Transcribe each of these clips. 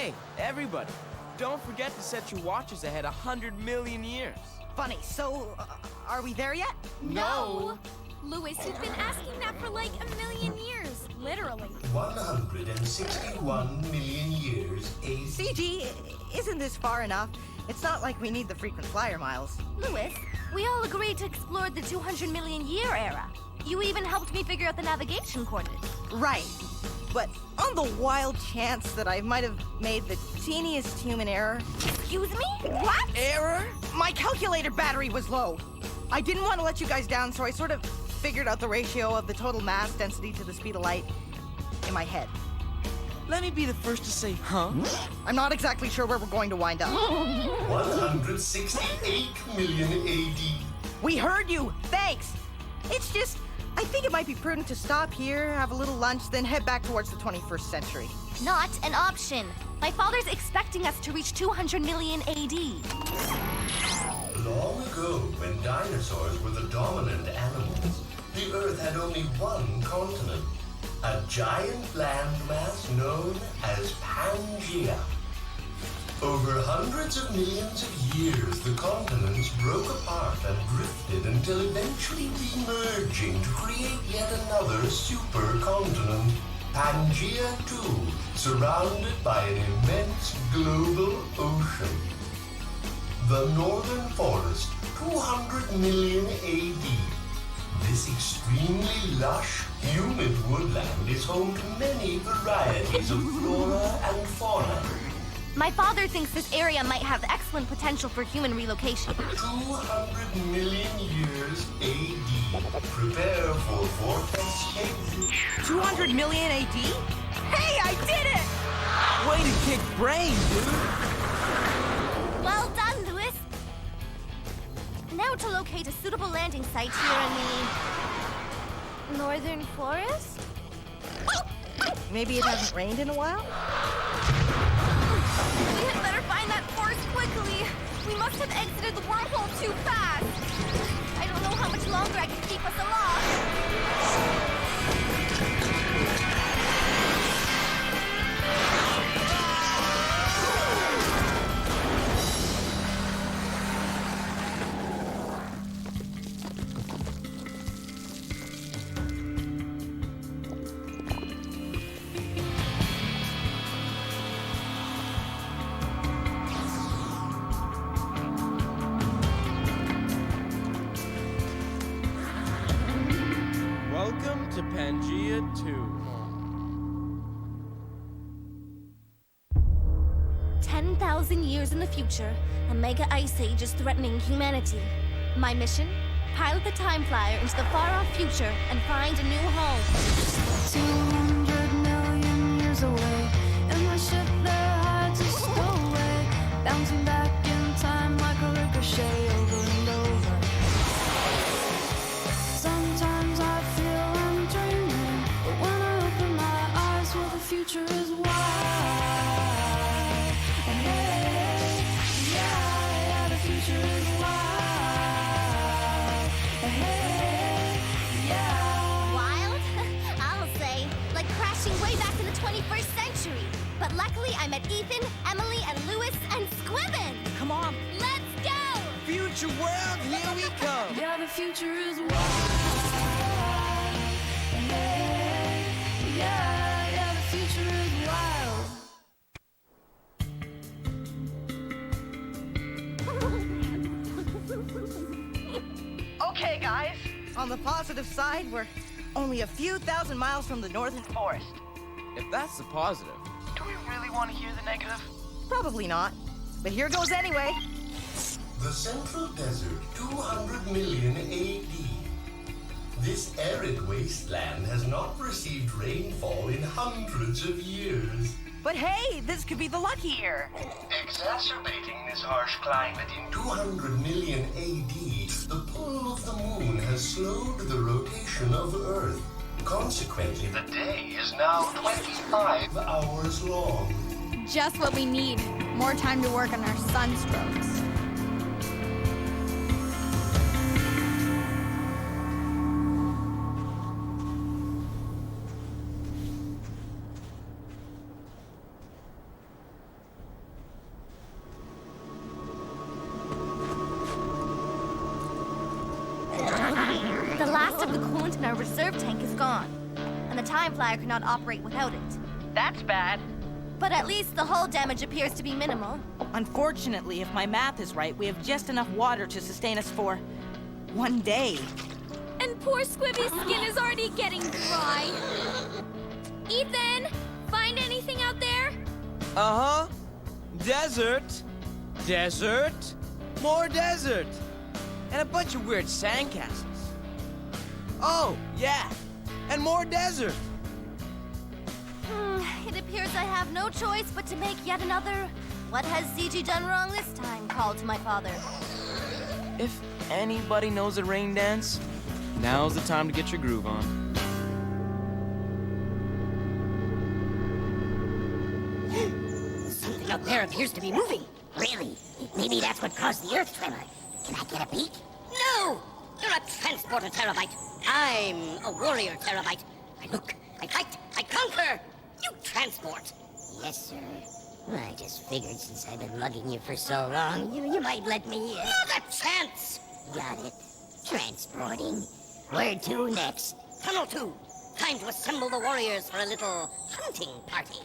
Hey, everybody, don't forget to set your watches ahead 100 million years. Funny, so, are we there yet? No! Louis, you've been asking that for like a million years, literally. 161 million years AD. CG, isn't this far enough? It's not like we need the frequent flyer miles. Louis, we all agreed to explore the 200 million year era. You even helped me figure out the navigation coordinates. Right. But on the wild chance that I might have made the teeniest human error... Excuse me? What? Error? My calculator battery was low. I didn't want to let you guys down, so I sort of figured out the ratio of the total mass density to the speed of light in my head. Let me be the first to say, huh? I'm not exactly sure where we're going to wind up. 168 million AD. We heard you! Thanks! It's just, I think it might be prudent to stop here, have a little lunch, then head back towards the 21st century. Not an option. My father's expecting us to reach 200 million AD. Long ago, when dinosaurs were the dominant animals, the Earth had only one continent, a giant landmass known as Pangaea. Over hundreds of millions of years, the continents broke apart and drifted until eventually re-merging to create yet another supercontinent, Pangaea 2, surrounded by an immense global ocean. The Northern Forest, 200 million AD. This extremely lush, humid woodland is home to many varieties of flora and fauna. My father thinks this area might have excellent potential for human relocation. 200 million years AD. Prepare for vortex change. 200 million AD? Hey, I did it! Way to kick brain, dude! Well done, Louis. Now to locate a suitable landing site here in the Northern Forest? Maybe it hasn't rained in a while? We had better find that forest quickly. We must have exited the wormhole too fast. I don't know how much longer I can keep us aloft. Welcome to Pangaea 2. 10,000 years in the future, a mega ice age is threatening humanity. My mission? Pilot the time flyer into the far-off future and find a new home. 200 million years away, and my ship there hides a stowaway, bouncing back in time like a ricochet over and over. Sometimes I feel I'm dreaming, but when I open my eyes, well, the future is wide. And hey, yeah, the future is wide. And hey, yeah. Wild? I'll say. Like crashing way back in the 21st century. But luckily I met Ethan, Emily, and Louis, and Squibbin. Come on. Let's go! Future world, here we come! Yeah, the future is wild. And hey, yeah, the future is wild. Okay, guys. On the positive side, we're only a few thousand miles from the Northern Forest. If that's the positive. Do we really want to hear the negative? Probably not. But here goes anyway. The Central Desert, 200 million AD. This arid wasteland has not received rainfall in hundreds of years. But hey, this could be the lucky year. Exacerbating this harsh climate in 200 million AD, the pull of the moon has slowed the rotation of Earth. Consequently, the day is now 25 hours long. Just what we need. More time to work on our sunstrokes. The last of the coolant in our reserve tank is gone, and the Time Flyer cannot operate without it. That's bad. But at least the hull damage appears to be minimal. Unfortunately, if my math is right, we have just enough water to sustain us for 1 day. And poor Squibby's skin is already getting dry. Ethan, find anything out there? Uh-huh. Desert. Desert. More desert. And a bunch of weird sandcastles. Oh, yeah. And more desert. It appears I have no choice but to make yet another "What has CG done wrong this time?" call to my father. If anybody knows a rain dance, now's the time to get your groove on. Something out there appears to be moving. Really? Maybe that's what caused the earth tremor. Can I get a peek? No! You're a transporter terabyte. I'm a warrior terabyte. I look, I fight, I conquer. You transport. Yes, sir. I just figured since I've been lugging you for so long, you might let me... Not a chance! Got it. Transporting. Where to next? Tunnel 2. Time to assemble the warriors for a little hunting party.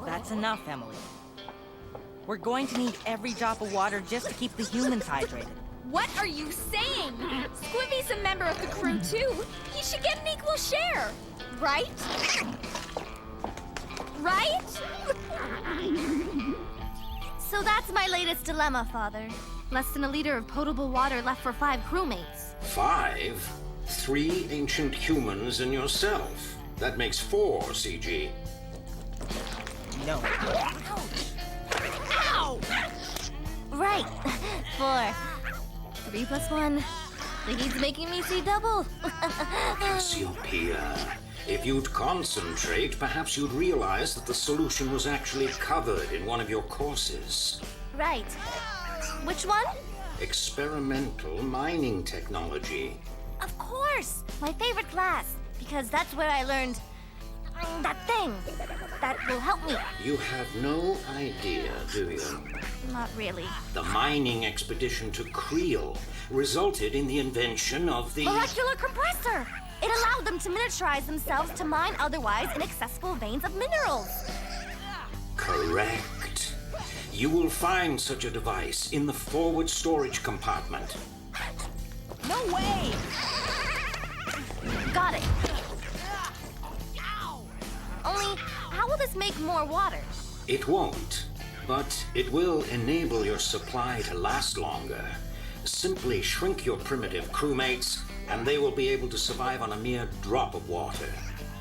That's enough, Emily. We're going to need every drop of water just to keep the humans hydrated. What are you saying? Squibby's a member of the crew too. He should get an equal share. Right? Right? So that's my latest dilemma, Father. Less than a liter of potable water left for 5 crewmates. 5? 3 ancient humans and yourself. That makes 4, CG. No. Ow! Right. 4. 3 plus 1. He's making me see double. Cassiopeia, if you'd concentrate, perhaps you'd realize that the solution was actually covered in one of your courses. Right. Which one? Experimental mining technology. Of course! My favorite class. Because that's where I learned that thing that will help me. You have no idea, do you? Not really. The mining expedition to Creel resulted in the invention of the... Molecular compressor! It allowed them to miniaturize themselves to mine otherwise inaccessible veins of minerals. Correct. You will find such a device in the forward storage compartment. No way! Got it. Only, how will this make more water? It won't, but it will enable your supply to last longer. Simply shrink your primitive crewmates, and they will be able to survive on a mere drop of water.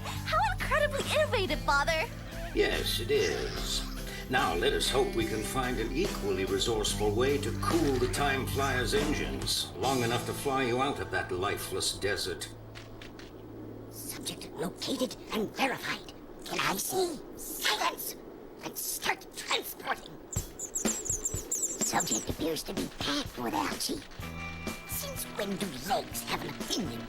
How incredibly innovative, Father! Yes, it is. Now let us hope we can find an equally resourceful way to cool the Time Flyer's engines, long enough to fly you out of that lifeless desert. Subject located and verified. Can I see? Silence! And start transporting. Subject appears to be packed with algae. Since when do legs have an opinion?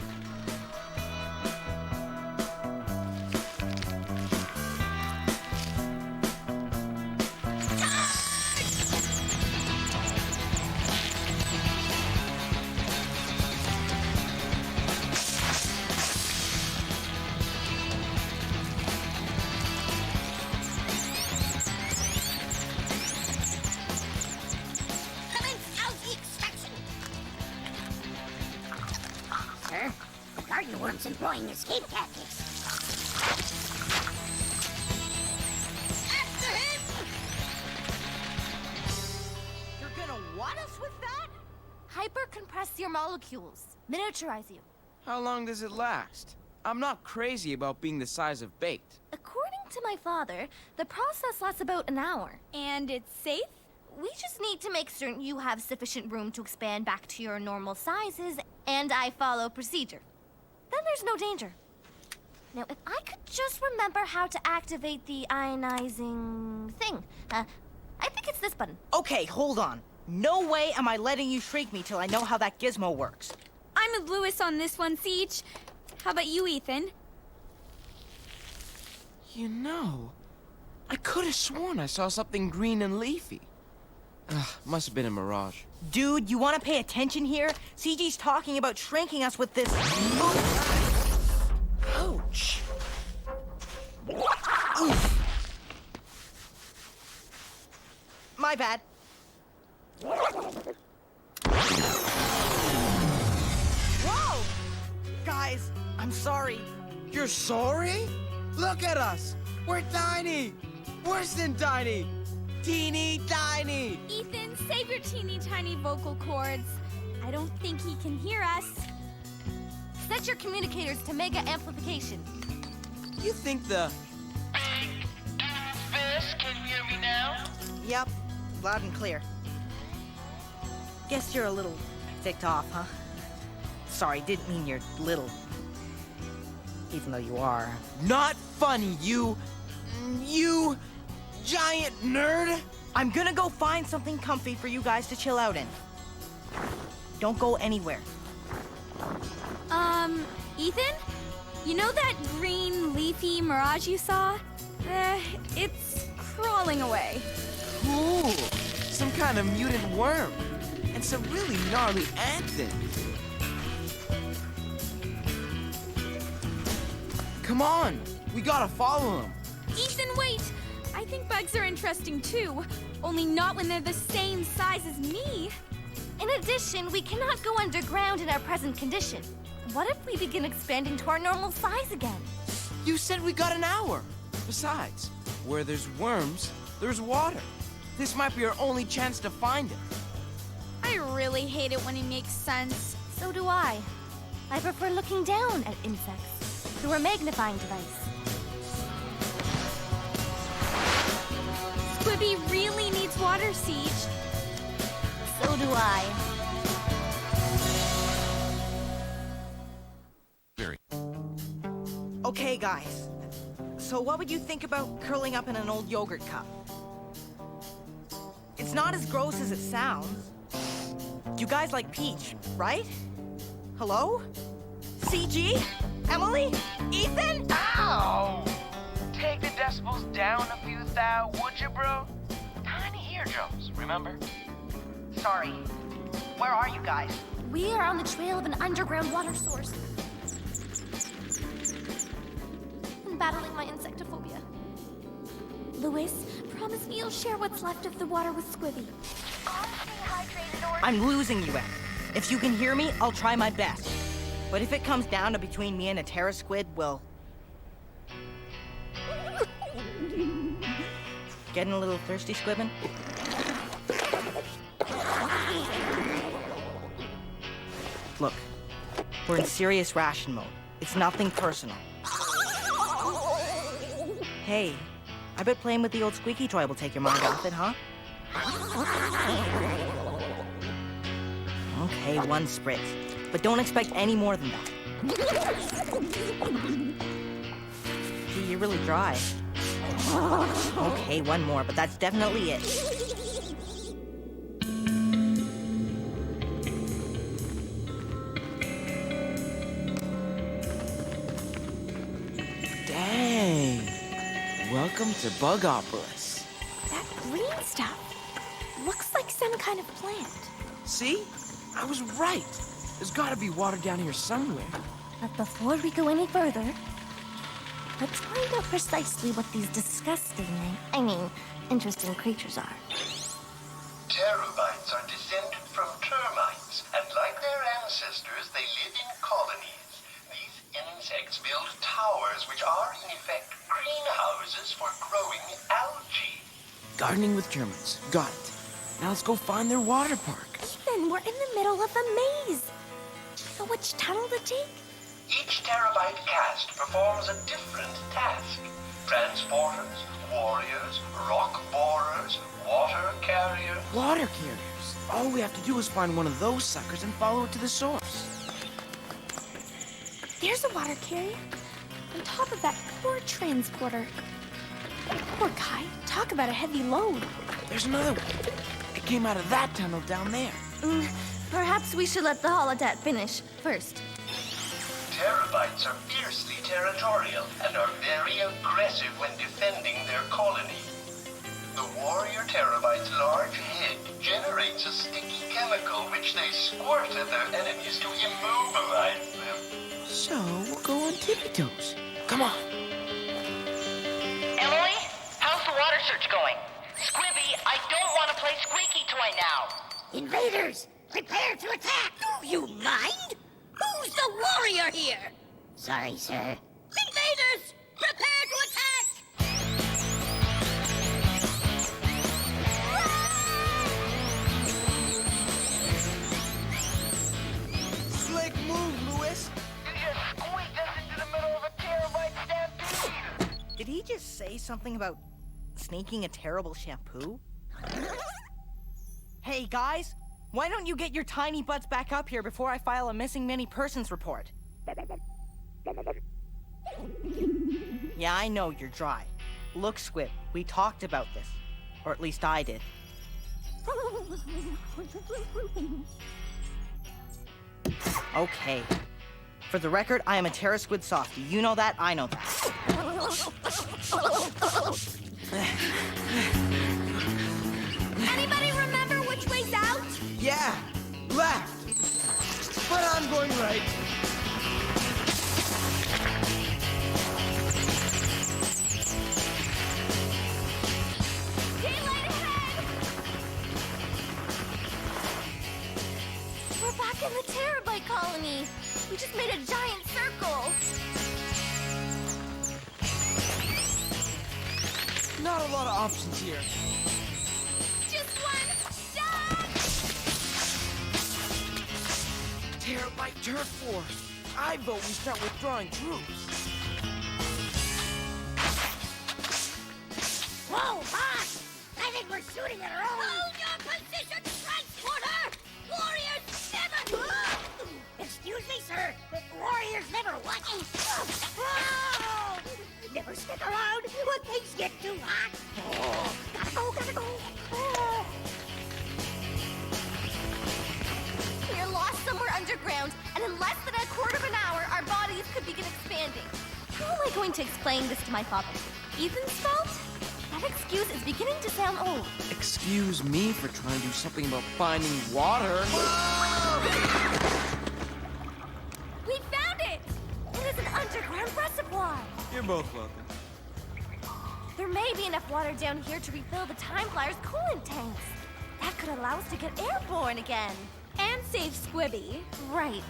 Sir, the garden worm's employing escape tactics. After him! You're gonna want us with that? Hyper-compress your molecules. Miniaturize you. How long does it last? I'm not crazy about being the size of baked. According to my father, the process lasts about an hour. And it's safe? We just need to make certain you have sufficient room to expand back to your normal sizes, and I follow procedure. Then there's no danger. Now, if I could just remember how to activate the ionizing thing. I think it's this button. Okay, hold on. No way am I letting you shriek me till I know how that gizmo works. I'm with Lewis on this one, Siege. How about you, Ethan? You know, I could have sworn I saw something green and leafy. Must have been a mirage. Dude, you want to pay attention here? CG's talking about shrinking us with this. Ouch! My bad. Whoa! Guys, I'm sorry. You're sorry? Look at us! We're tiny! Worse than tiny! Teeny tiny! Ethan, save your teeny tiny vocal cords. I don't think he can hear us. Set your communicators to mega amplification. You think the... Fish, can you hear me now? Yep, loud and clear. Guess you're a little ticked off, huh? Sorry, didn't mean you're little. Even though you are. Not funny, you giant nerd! I'm gonna go find something comfy for you guys to chill out in. Don't go anywhere. Ethan? You know that green leafy mirage you saw? It's crawling away. Cool! Some kind of mutant worm. And some really gnarly ant things. Come on! We gotta follow him. Ethan, wait! I think bugs are interesting too. Only not when they're the same size as me. In addition, we cannot go underground in our present condition. What if we begin expanding to our normal size again? You said we got an hour. Besides, where there's worms, there's water. This might be our only chance to find it. I really hate it when it makes sense. So do I. I prefer looking down at insects through a magnifying device. Squibby really needs water, Siege. So do I. Okay, guys. So what would you think about curling up in an old yogurt cup? It's not as gross as it sounds. You guys like peach, right? Hello? CG? Emily? Ethan? Ow! Take the decibels down a few thou, would you, bro? Tiny eardrums, remember? Sorry. Where are you guys? We are on the trail of an underground water source. I'm battling my insectophobia. Louis, promise me you'll share what's left of the water with Squibby. I'm losing you, Em. If you can hear me, I'll try my best. But if it comes down to between me and a Terra squid, well... Getting a little thirsty, Squibbin? Look, we're in serious ration mode. It's nothing personal. Hey, I bet playing with the old squeaky toy will take your mind off it, huh? Okay, one spritz. But don't expect any more than that. Gee, you're really dry. Okay, one more, but that's definitely it. Dang. Welcome to Bug-opolis. That green stuff looks like some kind of plant. See? I was right. There's gotta be water down here somewhere. But before we go any further, let's find out precisely what these interesting creatures are. Terabytes are descended from termites, and like their ancestors, they live in colonies. These insects build towers, which are, in effect, greenhouses for growing algae. Gardening with Germans. Got it. Now let's go find their water park. Ethan, we're in the middle of a maze. So which tunnel to take? Each terabyte cast performs a different task. Transporters, warriors, rock borers, water carriers. Water carriers. All we have to do is find one of those suckers and follow it to the source. There's a water carrier on top of that poor transporter. Poor guy. Talk about a heavy load. There's another one. It came out of that tunnel down there. Perhaps we should let the holodet finish first. Terabytes are fiercely territorial and are very aggressive when defending their colony. The warrior terabyte's large head generates a sticky chemical which they squirt at their enemies to immobilize them. So, we'll go on tippy toes. Come on. Emily, how's the water search going? Squibby, I don't want to play squeaky toy now. Invaders, prepare to attack! Do you mind? Who's the warrior here? Sorry, sir. Invaders, prepare to attack! Slick move, Lewis. You just squeaked us into the middle of a terabyte stampede. Did he just say something about sneaking a terrible shampoo? Hey, guys, why don't you get your tiny butts back up here before I file a missing many persons report? Yeah, I know you're dry. Look, Squib, we talked about this. Or at least I did. Okay. For the record, I am a Terra Squid softie. You know that, I know that. Anybody remember which way's out? Yeah, left. But I'm going right. Daylight ahead! We're back in the terabyte colony. We just made a giant circle. Not a lot of options here. Just one shot! Terabyte turf war. I vote we start withdrawing troops. Whoa, boss! I think we're shooting at our own! Hold your position, transporter! Warriors never... Excuse me, sir, but warriors never what? Whoa! Never stick around when things get too hot! Oh, gotta go! Oh. We're lost somewhere underground, and in less than a quarter of an hour, our bodies could begin expanding. How am I going to explain this to my father? Ethan's fault? That excuse is beginning to sound old. Excuse me for trying to do something about finding water. We found it! It is an underground reservoir. You're both welcome. There may be enough water down here to refill the Time Flyer's coolant tanks. That could allow us to get airborne again. And save Squibby. Right.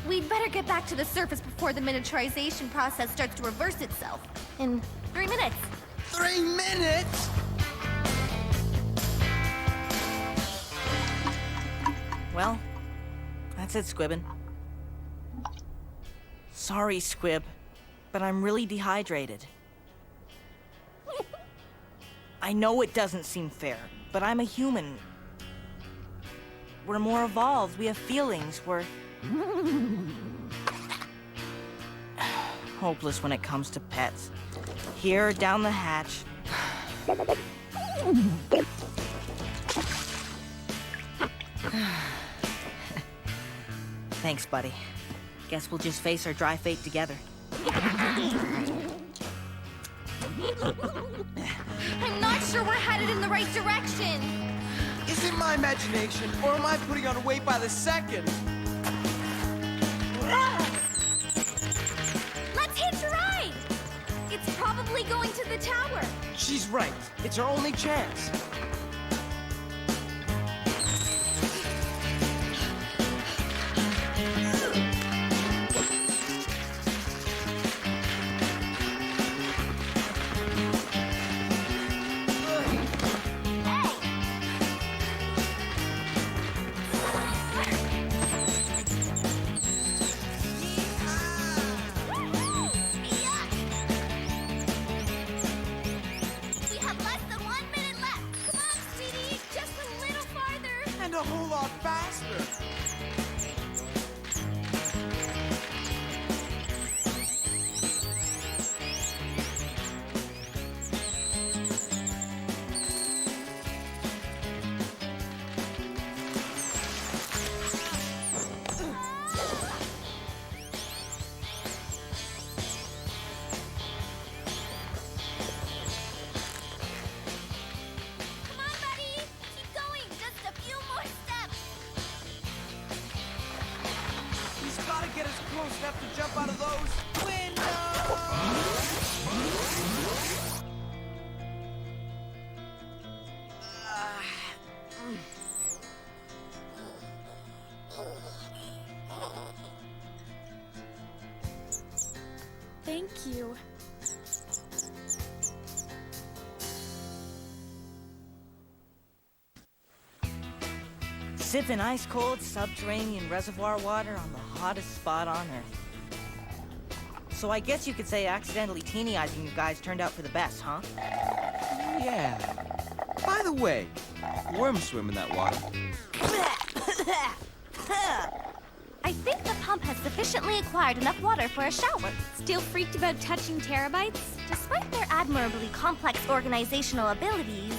We'd better get back to the surface before the miniaturization process starts to reverse itself. In 3 minutes. 3 minutes? Well, that's it, Squibbin. Sorry, Squib, but I'm really dehydrated. I know it doesn't seem fair, but I'm a human. We're more evolved, we have feelings, we're... hopeless when it comes to pets. Here, down the hatch. Thanks, buddy. Guess we'll just face our dry fate together. I'm not sure we're headed in the right direction. Is it my imagination, or am I putting on weight by the second? Let's hitch a ride! It's probably going to the tower. She's right. It's our only chance. We have less than 1 minute left. Come on, Speedy, just a little farther. And a whole lot faster. fast enough to jump out of those windows! Thank you. Sipping ice-cold subterranean reservoir water on the hottest spot on Earth. So I guess you could say accidentally teeny-izing you guys turned out for the best, huh? Yeah. By the way, worms swim in that water. I think the pump has sufficiently acquired enough water for a shower. Still freaked about touching terabytes? Despite their admirably complex organizational abilities,